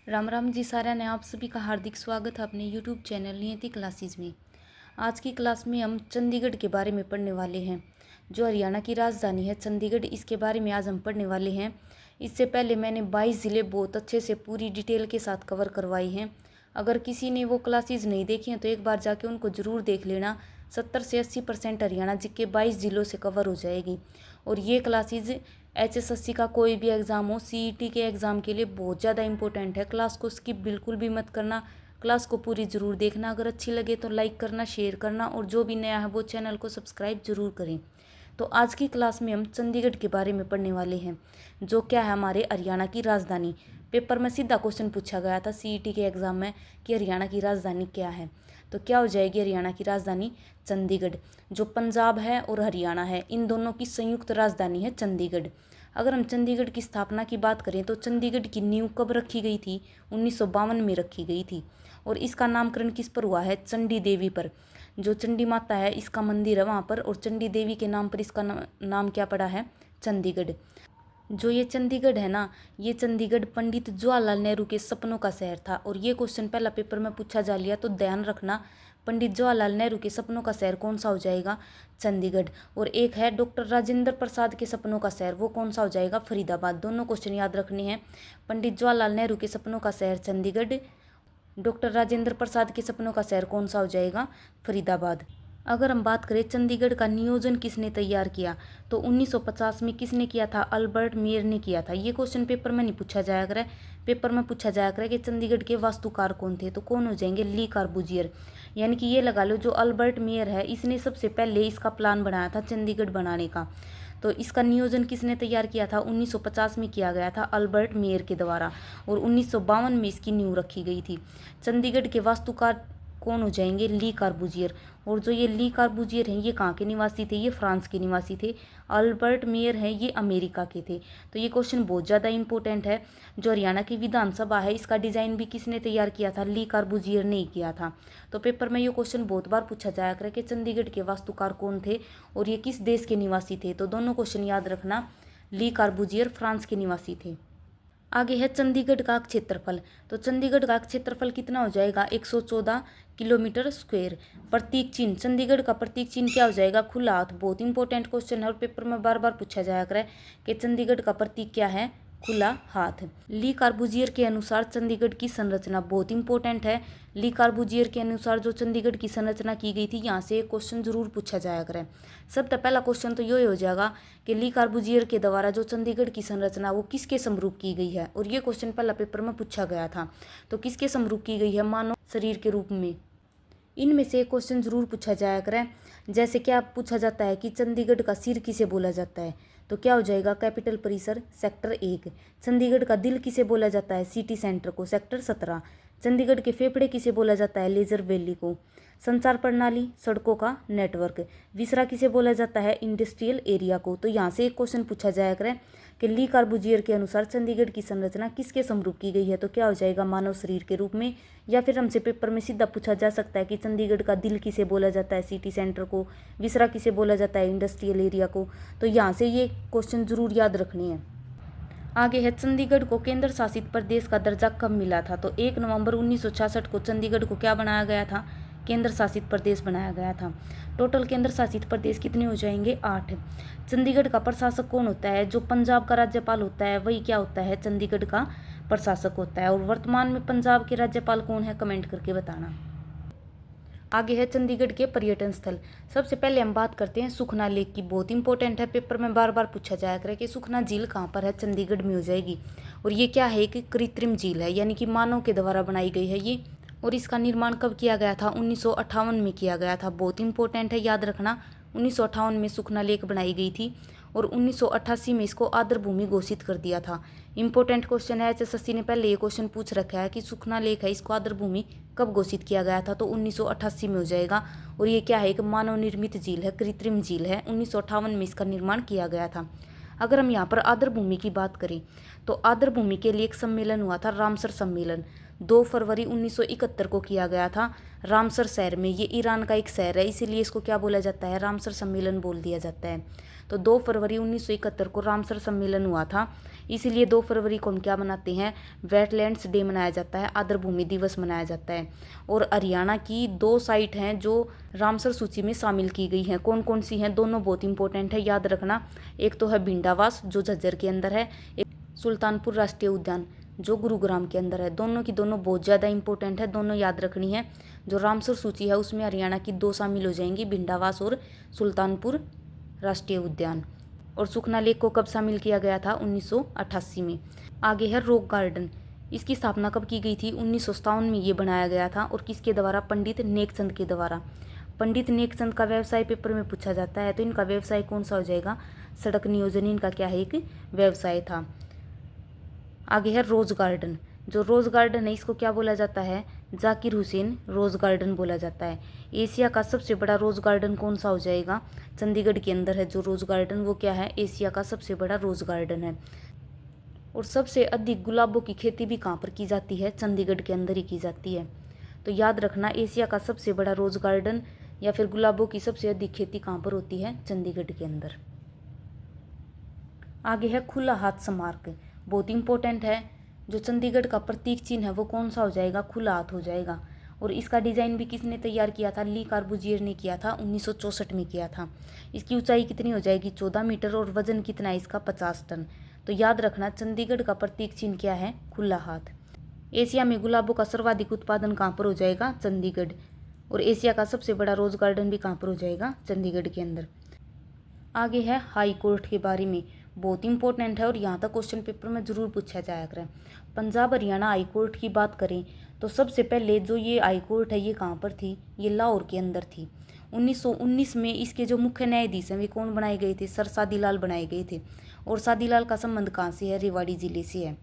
राम राम जी सारा ने आप सभी का हार्दिक स्वागत है अपने यूट्यूब चैनल नियति क्लासेस में। आज की क्लास में हम चंडीगढ़ के बारे में पढ़ने वाले हैं। जो हरियाणा की राजधानी है चंडीगढ़, इसके बारे में आज हम पढ़ने वाले हैं। इससे पहले मैंने 22 ज़िले बहुत अच्छे से पूरी डिटेल के साथ कवर करवाई हैं। अगर किसी ने वो क्लासेस नहीं देखी हैं तो एक बार जाके उनको ज़रूर देख लेना। 70 से 80% हरियाणा जी के 22 ज़िलों से कवर हो जाएगी। और ये क्लासेज HSSC का कोई भी एग्ज़ाम हो, CET के एग्ज़ाम के लिए बहुत ज़्यादा इंपॉर्टेंट है। क्लास को स्किप बिल्कुल भी मत करना, क्लास को पूरी ज़रूर देखना। अगर अच्छी लगे तो लाइक करना, शेयर करना, और जो भी नया है वो चैनल को सब्सक्राइब ज़रूर करें। तो आज की क्लास में हम चंडीगढ़ के बारे में पढ़ने वाले हैं, जो क्या है हमारे हरियाणा की राजधानी। पेपर में सीधा क्वेश्चन पूछा गया था CET के एग्ज़ाम में कि हरियाणा की राजधानी क्या है। तो क्या हो जाएगी हरियाणा की राजधानी? चंडीगढ़। जो पंजाब है और हरियाणा है, इन दोनों की संयुक्त राजधानी है चंडीगढ़। अगर हम चंडीगढ़ की स्थापना की बात करें तो चंडीगढ़ की नींव कब रखी गई थी? 1952 में रखी गई थी। और इसका नामकरण किस पर हुआ है? चंडी देवी पर। जो चंडी माता है इसका मंदिर है वहाँ पर, और चंडी देवी के नाम पर इसका नाम क्या पड़ा है? चंडीगढ़। जो ये चंडीगढ़ है ना, ये चंडीगढ़ पंडित जवाहरलाल नेहरू के सपनों का शहर था। और ये क्वेश्चन पहला पेपर में पूछा जा लिया, तो ध्यान रखना, पंडित जवाहरलाल नेहरू के सपनों का शहर कौन सा हो जाएगा? चंडीगढ़। और एक है डॉक्टर राजेंद्र प्रसाद के सपनों का शहर, वो कौन सा हो जाएगा? फरीदाबाद। दोनों क्वेश्चन याद रखने हैं। पंडित जवाहरलाल नेहरू के सपनों का शहर चंडीगढ़, डॉक्टर राजेंद्र प्रसाद के सपनों का शहर कौन सा हो जाएगा? फरीदाबाद। अगर हम बात करें चंडीगढ़ का नियोजन किसने तैयार किया, तो 1950 में किसने किया था? अल्बर्ट मेयर ने किया था। ये क्वेश्चन पेपर में नहीं पूछा जाया करे, पेपर में पूछा जाया करे कि चंडीगढ़ के वास्तुकार कौन थे, तो कौन हो जाएंगे? ली कार्बूजियर। यानी कि ये लगा लो, जो अल्बर्ट मेयर है इसने सबसे पहले इसका प्लान बनाया था चंडीगढ़ बनाने का। तो इसका नियोजन किसने तैयार किया था? 1950 में किया गया था अल्बर्ट मेयर के द्वारा, और 1952 में इसकी नींव रखी गई थी। चंडीगढ़ के वास्तुकार कौन हो जाएंगे? ली कार्बूजियर। और जो ये ली कार्बूजियर हैं ये कहाँ के निवासी थे? ये फ्रांस के निवासी थे। अल्बर्ट मेयर हैं ये अमेरिका के थे। तो ये क्वेश्चन बहुत ज़्यादा इंपॉर्टेंट है। जो हरियाणा की विधानसभा है इसका डिज़ाइन भी किसने तैयार किया था? ली कार्बूजियर ने ही किया था। तो पेपर में ये क्वेश्चन बहुत बार पूछा जाया करे कि चंडीगढ़ के वास्तुकार कौन थे और ये किस देश के निवासी थे। तो दोनों क्वेश्चन याद रखना, ली कार्बूजियर फ्रांस के निवासी थे। आगे है चंडीगढ़ का क्षेत्रफल। तो चंडीगढ़ का क्षेत्रफल कितना हो जाएगा? 114 किलोमीटर स्क्वायर। प्रतीक चिन्ह, चंडीगढ़ का प्रतीक चिन्ह क्या हो जाएगा? खुला हाथ। बहुत इंपॉर्टेंट क्वेश्चन है और पेपर में बार बार पूछा जाया करे कि चंडीगढ़ का प्रतीक क्या है? खुला हाथ। ली कार्बूजियर के अनुसार चंडीगढ़ की संरचना, बहुत इंपॉर्टेंट है। ली कार्बूजियर के अनुसार जो चंडीगढ़ की संरचना की गई थी, यहाँ से एक क्वेश्चन जरूर पूछा जाया करे। सबसे पहला क्वेश्चन तो ये हो जाएगा कि ली कार्बूजियर के द्वारा जो चंडीगढ़ की संरचना वो किसके समरूप की गई है, और ये क्वेश्चन पहला पेपर में पूछा गया था। तो किसके समरूप की गई है? मानव शरीर के रूप में। इनमें से एक क्वेश्चन जरूर पूछा जाया करे। जैसे क्या पूछा जाता है कि चंडीगढ़ का सिर किसे बोला जाता है, तो क्या हो जाएगा? कैपिटल परिसर, सेक्टर 1। चंडीगढ़ का दिल किसे बोला जाता है? सिटी सेंटर को, सेक्टर 17। चंडीगढ़ के फेफड़े किसे बोला जाता है? लेजर वैली को। संचार प्रणाली, सड़कों का नेटवर्क। विसरा किसे बोला जाता है? इंडस्ट्रियल एरिया को। तो यहाँ से एक क्वेश्चन पूछा जाया करे कि ली कार्बूजियर के अनुसार चंडीगढ़ की संरचना किसके समरूप की गई है, तो क्या हो जाएगा? मानव शरीर के रूप में। या फिर हमसे पेपर में सीधा पूछा जा सकता है कि चंडीगढ़ का दिल किसे बोला जाता है? सिटी सेंटर को। विसरा किसे बोला जाता है? इंडस्ट्रियल एरिया को। तो यहाँ से ये क्वेश्चन जरूर याद रखनी है। आगे है चंडीगढ़ को केंद्र शासित प्रदेश का दर्जा कब मिला था, तो 1 नवंबर 1966 को चंडीगढ़ को क्या बनाया गया था? केंद्र शासित प्रदेश बनाया गया था। टोटल केंद्र शासित प्रदेश कितने हो जाएंगे? 8। चंडीगढ़ का प्रशासक कौन होता है? जो पंजाब का राज्यपाल होता है वही क्या होता है? चंडीगढ़ का प्रशासक होता है। और वर्तमान में पंजाब के राज्यपाल कौन है? कमेंट करके बताना। आगे है चंडीगढ़ के पर्यटन स्थल। सबसे पहले हम बात करते हैं सुखना लेक की। बहुत इंपॉर्टेंट है, पेपर में बार बार पूछा जाया करे कि सुखना झील कहाँ पर है? चंडीगढ़ में हो जाएगी। और ये क्या है? एक कृत्रिम झील है, यानी कि मानव के द्वारा बनाई गई है ये। और इसका निर्माण कब किया गया था? 1958 में किया गया था। बहुत इंपॉर्टेंट है, याद रखना। 1958 में सुखना लेक बनाई गई थी और 1988 में इसको आर्द्र भूमि घोषित कर दिया था। इंपॉर्टेंट क्वेश्चन है, HSSC ने पहले ये क्वेश्चन पूछ रखा है कि सुखना लेक है इसको आर्द्र भूमि कब घोषित किया गया था, तो 1988 में हो जाएगा। और ये क्या है? एक मानव निर्मित झील है, कृत्रिम झील है। 1958 में इसका निर्माण किया गया था। अगर हम यहाँ पर आर्द्र भूमि की बात करें तो आर्द्र भूमि के लिए एक सम्मेलन हुआ था, रामसर सम्मेलन। 2 फरवरी 1971 को किया गया था रामसर शहर में। ये ईरान का एक शहर है, इसीलिए इसको क्या बोला जाता है? रामसर सम्मेलन बोल दिया जाता है। तो 2 फरवरी 1971 को रामसर सम्मेलन हुआ था, इसीलिए 2 फरवरी को हम क्या मनाते हैं, वेटलैंड्स डे मनाया जाता है, आर्द्रभूमि दिवस मनाया जाता है। और हरियाणा की 2 साइट हैं जो रामसर सूची में शामिल की गई हैं। कौन कौन सी हैं, दोनों बहुत इंपॉर्टेंट है, याद रखना। एक तो है भिंडावास जो झज्जर के अंदर है, एक सुल्तानपुर राष्ट्रीय उद्यान जो गुरुग्राम के अंदर है। दोनों की दोनों बहुत ज़्यादा इंपॉर्टेंट है, दोनों याद रखनी है। जो रामसर सूची है उसमें हरियाणा की 2 शामिल हो जाएंगी, भिंडावास और सुल्तानपुर राष्ट्रीय उद्यान। और सुखना लेक को कब शामिल किया गया था, 1988 में। आगे है रॉक गार्डन, इसकी स्थापना कब की गई थी, 1957 में ये बनाया गया था। और किसके द्वारा, पंडित नेकचंद के द्वारा। पंडित नेकचंद का व्यवसाय पेपर में पूछा जाता है, तो इनका व्यवसाय कौन सा हो जाएगा, सड़क नियोजन इनका क्या है, एक व्यवसाय था। आगे है रोज गार्डन, जो रोज गार्डन है इसको क्या बोला जाता है, जाकिर हुसैन रोज गार्डन बोला जाता है। एशिया का सबसे बड़ा रोज गार्डन कौन सा हो जाएगा, चंडीगढ़ के अंदर है जो रोज गार्डन, वो क्या है, एशिया का सबसे बड़ा रोज गार्डन है। और सबसे अधिक गुलाबों की खेती भी कहाँ पर की जाती है, चंडीगढ़ के अंदर ही की जाती है। तो याद रखना, एशिया का सबसे बड़ा रोज गार्डन या फिर गुलाबों की सबसे अधिक खेती कहाँ पर होती है, चंडीगढ़ के अंदर। आगे है खुला हाथ स्मारक, बहुत इंपॉर्टेंट है। जो चंडीगढ़ का प्रतीक चिन्ह है वो कौन सा हो जाएगा, खुला हाथ हो जाएगा। और इसका डिज़ाइन भी किसने तैयार किया था, ली कार्बूजियर ने किया था, 1964 में किया था। इसकी ऊंचाई कितनी हो जाएगी, 14 मीटर, और वजन कितना है इसका, 50 टन। तो याद रखना, चंडीगढ़ का प्रतीक चिन्ह क्या है, खुला हाथ। एशिया में गुलाबों का सर्वाधिक उत्पादन कहाँ पर हो जाएगा, चंडीगढ़। और एशिया का सबसे बड़ा रोज गार्डन भी कहाँ पर हो जाएगा, चंडीगढ़ के अंदर। आगे है हाई कोर्ट के बारे में, बहुत इंपॉर्टेंट है और यहाँ तक क्वेश्चन पेपर में ज़रूर पूछा जाया करे। पंजाब हरियाणा हाई कोर्ट की बात करें तो सबसे पहले जो ये हाई कोर्ट है ये कहाँ पर थी, ये लाहौर के अंदर थी। 1919 में इसके जो मुख्य न्यायाधीश हैं वे कौन बनाए गए थे, सर सादीलाल बनाए गए थे। और सादीलाल का संबंध कहाँ से है, रेवाड़ी ज़िले से है।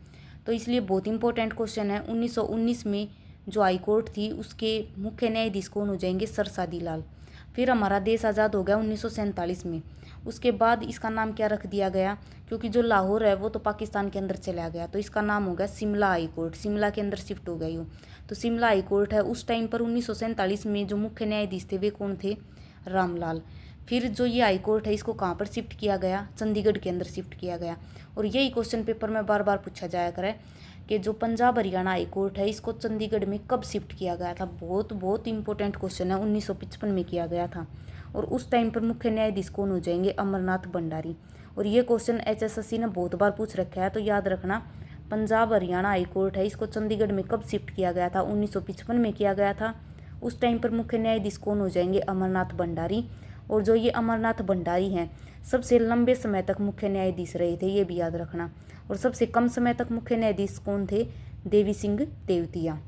तो इसलिए बहुत इंपॉर्टेंट क्वेश्चन है। 1919 में जो हाई कोर्ट थी उसके मुख्य न्यायाधीश कौन हो जाएंगे, सर सादीलाल। फिर हमारा देश आज़ाद हो गया 1947 में। उसके बाद इसका नाम क्या रख दिया गया, क्योंकि जो लाहौर है वो तो पाकिस्तान के अंदर चला गया, तो इसका नाम हो गया शिमला हाई कोर्ट, शिमला के अंदर शिफ्ट हो गई हो। तो शिमला हाई कोर्ट है। उस टाइम पर 1947 में जो मुख्य न्यायाधीश थे वे कौन थे, रामलाल। फिर जो ये हाई कोर्ट है इसको कहाँ पर शिफ्ट किया गया, चंडीगढ़ के अंदर शिफ्ट किया गया। और यही क्वेश्चन पेपर में बार बार पूछा जाया करे कि जो पंजाब हरियाणा हाई कोर्ट है इसको चंडीगढ़ में कब शिफ्ट किया गया था। बहुत बहुत इंपॉर्टेंट क्वेश्चन है, 1955 में किया गया था। और उस टाइम पर मुख्य न्यायाधीश कौन हो जाएंगे, अमरनाथ भंडारी। और ये क्वेश्चन HSSC ने बहुत बार पूछ रखा है, तो याद रखना, पंजाब हरियाणा हाई कोर्ट है इसको चंडीगढ़ में कब शिफ्ट किया गया था, 1955 में किया गया था। उस टाइम पर मुख्य न्यायाधीश कौन हो जाएंगे, अमरनाथ भंडारी। और जो ये अमरनाथ भंडारी हैं सबसे लंबे समय तक मुख्य न्यायाधीश रहे थे, ये भी याद रखना। और सबसे कम समय तक मुख्य न्यायाधीश कौन थे, देवी सिंह तेवतिया।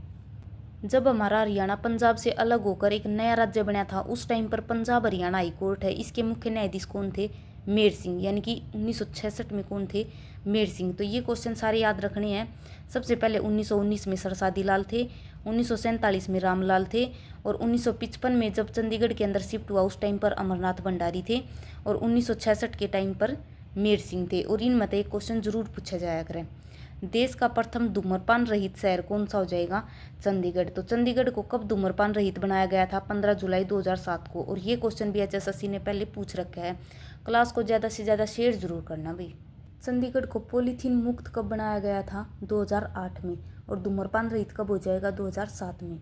जब हमारा हरियाणा पंजाब से अलग होकर एक नया राज्य बना था उस टाइम पर पंजाब हरियाणा हाई कोर्ट है इसके मुख्य न्यायाधीश कौन थे, मेर सिंह, यानी कि 1966 में कौन थे, मेर सिंह। तो ये क्वेश्चन सारे याद रखने हैं। सबसे पहले 1919 में सर सादीलाल थे, 1947 में रामलाल थे, और 1955 में जब चंडीगढ़ के अंदर शिफ्ट हुआ उस टाइम पर अमरनाथ भंडारी थे, और 1966 के टाइम पर मेर सिंह थे। और इनमें से एक क्वेश्चन जरूर पूछा जाया करे, देश का प्रथम धूम्रपान रहित शहर कौन सा हो जाएगा, चंडीगढ़। तो चंडीगढ़ को कब धूम्रपान रहित बनाया गया था, 15 जुलाई 2007 को। और ये क्वेश्चन भी HSSC ने पहले पूछ रखा है। क्लास को ज़्यादा से ज़्यादा शेयर जरूर करना भाई। चंडीगढ़ को पॉलीथीन मुक्त कब बनाया गया था, 2008 में। और धूम्रपान रहित कब हो जाएगा, 2007 में।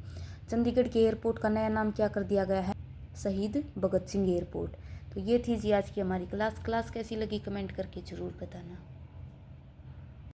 चंडीगढ़ के एयरपोर्ट का नया नाम क्या कर दिया गया है, शहीद भगत सिंह एयरपोर्ट। तो ये थी जी आज की हमारी क्लास कैसी लगी कमेंट करके ज़रूर बताना।